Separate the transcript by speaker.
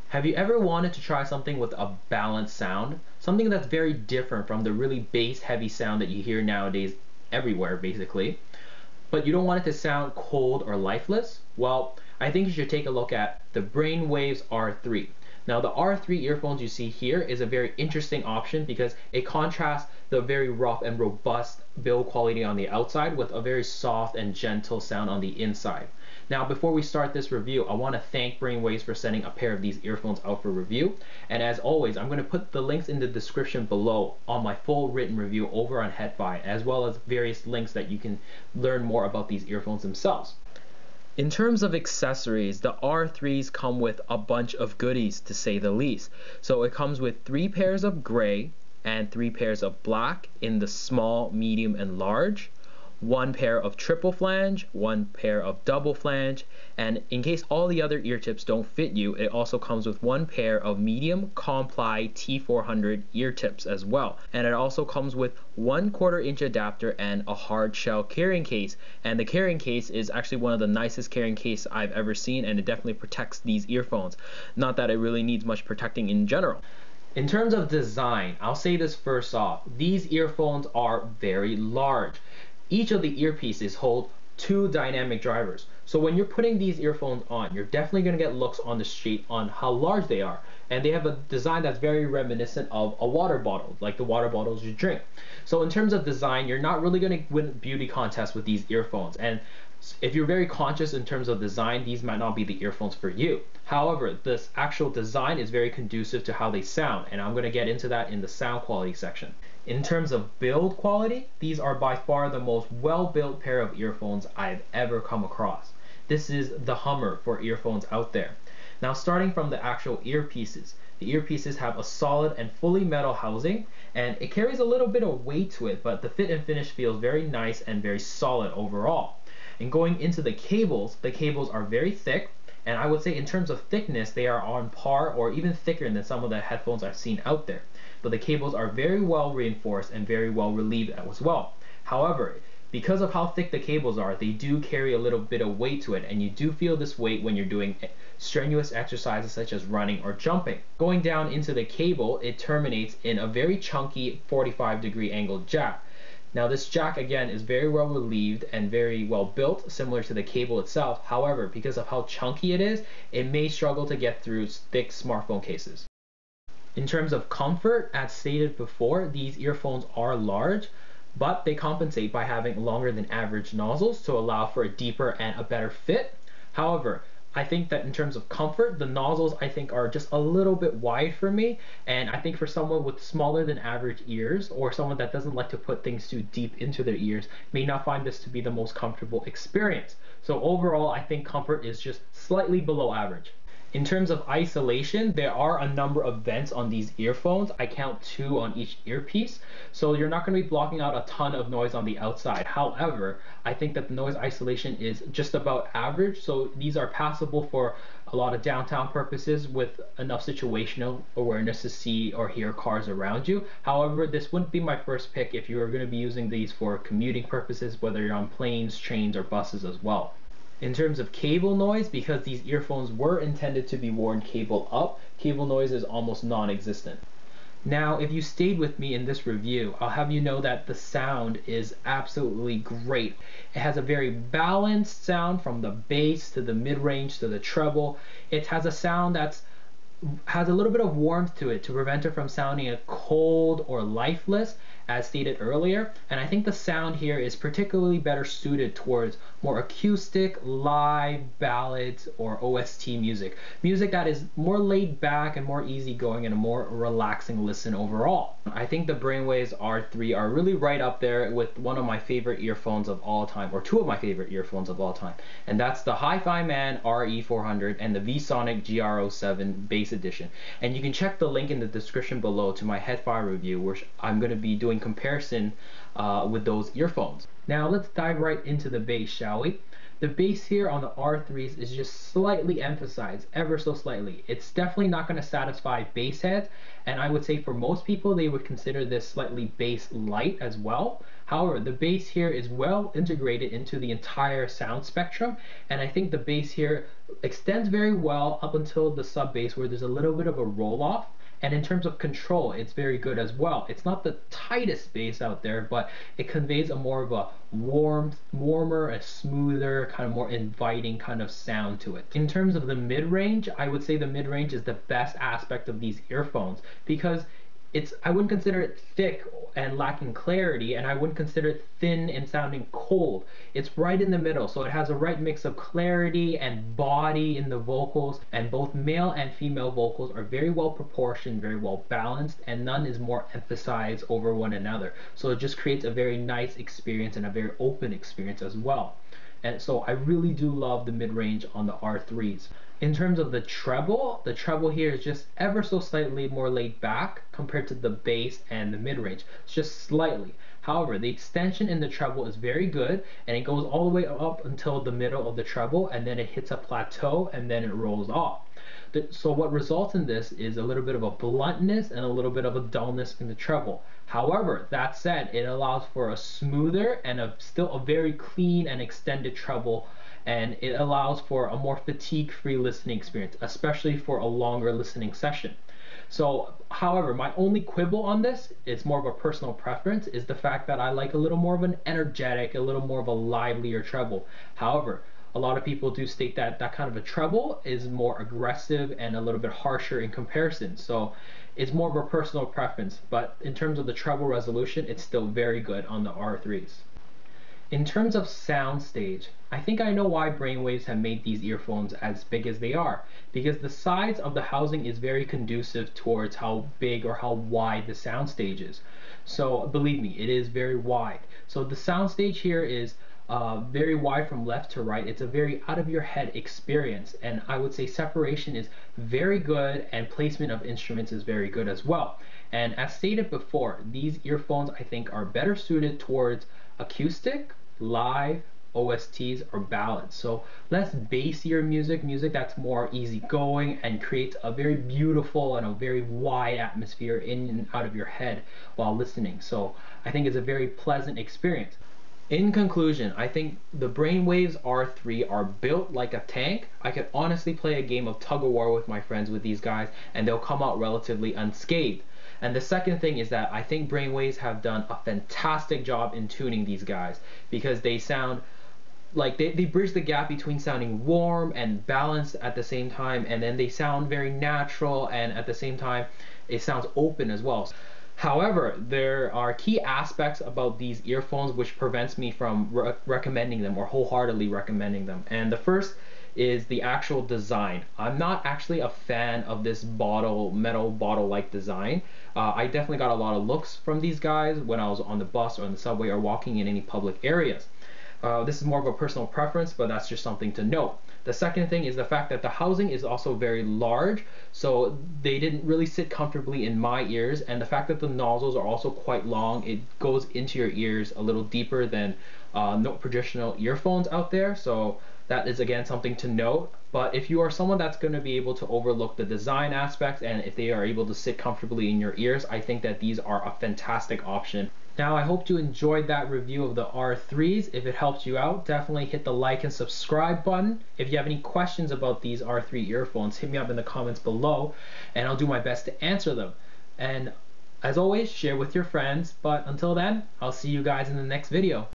Speaker 1: Have you ever wanted to try something with a balanced sound? Something that's very different from the really bass heavy sound that you hear nowadays everywhere basically, but you don't want it to sound cold or lifeless? Well, I think you should take a look at the Brainwavz R3. Now the R3 earphones you see here is a very interesting option because it contrasts the very rough and robust build quality on the outside with a very soft and gentle sound on the inside. Now before we start this review, I want to thank Brainwavz for sending a pair of these earphones out for review. And as always, I'm going to put the links in the description below on my full written review over on HeadFi, as well as various links that you can learn more about these earphones themselves. In terms of accessories, the R3s come with a bunch of goodies, to say the least. So it comes with 3 pairs of gray and 3 pairs of black in the small, medium, and large, 1 pair of triple flange, 1 pair of double flange, and in case all the other ear tips don't fit you, it also comes with 1 pair of medium Comply T400 ear tips as well. And it also comes with 1/4 inch adapter and a hard shell carrying case. And the carrying case is actually one of the nicest carrying case I've ever seen, and it definitely protects these earphones. Not that it really needs much protecting in general. In terms of design, I'll say this first off, these earphones are very large. Each of the earpieces hold 2 dynamic drivers. So when you're putting these earphones on, you're definitely going to get looks on the street on how large they are. And they have a design that's very reminiscent of a water bottle, like the water bottles you drink. So in terms of design, you're not really going to win beauty contests with these earphones. And if you're very conscious in terms of design, these might not be the earphones for you. However, this actual design is very conducive to how they sound, and I'm going to get into that in the sound quality section. In terms of build quality, these are by far the most well-built pair of earphones I've ever come across. This is the Hummer for earphones out there. Now starting from the actual earpieces, the earpieces have a solid and fully metal housing, and it carries a little bit of weight to it, but the fit and finish feels very nice and very solid overall. And going into the cables are very thick, and I would say in terms of thickness, they are on par or even thicker than some of the headphones I've seen out there. But the cables are very well reinforced and very well relieved as well. However, because of how thick the cables are, they do carry a little bit of weight to it, and you do feel this weight when you're doing strenuous exercises such as running or jumping. Going down into the cable, it terminates in a very chunky 45-degree angled jack. Now this jack again is very well relieved and very well built, similar to the cable itself. However, because of how chunky it is, it may struggle to get through thick smartphone cases. In terms of comfort, as stated before, these earphones are large, but they compensate by having longer than average nozzles to allow for a deeper and a better fit. However, I think that in terms of comfort, the nozzles I think are just a little bit wide for me, and I think for someone with smaller than average ears, or someone that doesn't like to put things too deep into their ears, may not find this to be the most comfortable experience. So overall, I think comfort is just slightly below average. In terms of isolation, there are a number of vents on these earphones. I count 2 on each earpiece, so you're not going to be blocking out a ton of noise on the outside. However, I think that the noise isolation is just about average, so these are passable for a lot of downtown purposes with enough situational awareness to see or hear cars around you. However, this wouldn't be my first pick if you were going to be using these for commuting purposes, whether you're on planes, trains, or buses as well. In terms of cable noise, because these earphones were intended to be worn cable up, cable noise is almost non-existent. Now, if you stayed with me in this review, I'll have you know that the sound is absolutely great. It has a very balanced sound from the bass to the mid-range to the treble. It has a sound that has a little bit of warmth to it to prevent it from sounding cold or lifeless, as stated earlier. And I think the sound here is particularly better suited towards more acoustic, live, ballads, or OST music. Music that is more laid back and more easygoing and a more relaxing listen overall. I think the Brainwavz R3 are really right up there with one of my favorite earphones of all time, or 2 of my favorite earphones of all time. And that's the Hi-Fi Man RE400 and the VSonic GR07 Bass Edition. And you can check the link in the description below to my HeadFi review, where I'm going to be doing comparison with those earphones. Now let's dive right into the bass, shall we? The bass here on the R3s is just slightly emphasized, ever so slightly. It's definitely not going to satisfy bass heads, and I would say for most people they would consider this slightly bass light as well. However, the bass here is well integrated into the entire sound spectrum, and I think the bass here extends very well up until the sub bass where there's a little bit of a roll off. And in terms of control, it's very good as well. It's not the tightest bass out there, but it conveys a more of a warmer, a smoother, kind of more inviting kind of sound to it. In terms of the mid-range, I would say the mid-range is the best aspect of these earphones because I wouldn't consider it thick and lacking clarity, and I wouldn't consider it thin and sounding cold. It's right in the middle, so it has a right mix of clarity and body in the vocals, and both male and female vocals are very well proportioned, very well balanced, and none is more emphasized over one another. So it just creates a very nice experience and a very open experience as well. And so I really do love the mid-range on the R3s. In terms of the treble here is just ever so slightly more laid back compared to the bass and the mid-range. It's just slightly. However, the extension in the treble is very good, and it goes all the way up until the middle of the treble, and then it hits a plateau, and then it rolls off. So what results in this is a little bit of a bluntness and a little bit of a dullness in the treble. However, that said, it allows for a smoother and still a very clean and extended treble, and it allows for a more fatigue-free listening experience, especially for a longer listening session. So, however, my only quibble on this, it's more of a personal preference, is the fact that I like a little more of an energetic, a little more of a livelier treble. However, a lot of people do state that that kind of a treble is more aggressive and a little bit harsher in comparison. So it's more of a personal preference, but in terms of the treble resolution, it's still very good on the R3s. In terms of Soundstage, I think I know why Brainwavz have made these earphones as big as they are, because the size of the housing is very conducive towards how big or how wide the Soundstage is. So believe me, it is very wide. So the Soundstage here is very wide from left to right. It's a very out of your head experience, and I would say separation is very good and placement of instruments is very good as well. And as stated before, these earphones I think are better suited towards acoustic, live, OSTs, or ballads. So less bassier music that's more easygoing and creates a very beautiful and a very wide atmosphere in and out of your head while listening. So I think it's a very pleasant experience. In conclusion, I think the Brainwavz R3 are built like a tank. I could honestly play a game of tug of war with my friends with these guys, and they'll come out relatively unscathed. And the second thing is that I think Brainwavz have done a fantastic job in tuning these guys, because they sound like they bridge the gap between sounding warm and balanced at the same time, and then they sound very natural, and at the same time it sounds open as well. However, there are key aspects about these earphones which prevents me from recommending them or wholeheartedly recommending them. And the first is the actual design. I'm not actually a fan of this metal bottle-like design. I definitely got a lot of looks from these guys when I was on the bus or on the subway or walking in any public areas. This is more of a personal preference, but that's just something to note. The second thing is the fact that the housing is also very large, so they didn't really sit comfortably in my ears, and the fact that the nozzles are also quite long, it goes into your ears a little deeper than no traditional earphones out there, so that is again something to note. But if you are someone that's going to be able to overlook the design aspects, and if they are able to sit comfortably in your ears, I think that these are a fantastic option. Now, I hope you enjoyed that review of the R3s. If it helped you out, definitely hit the like and subscribe button. If you have any questions about these R3 earphones, hit me up in the comments below, and I'll do my best to answer them. And as always, share with your friends. But until then, I'll see you guys in the next video.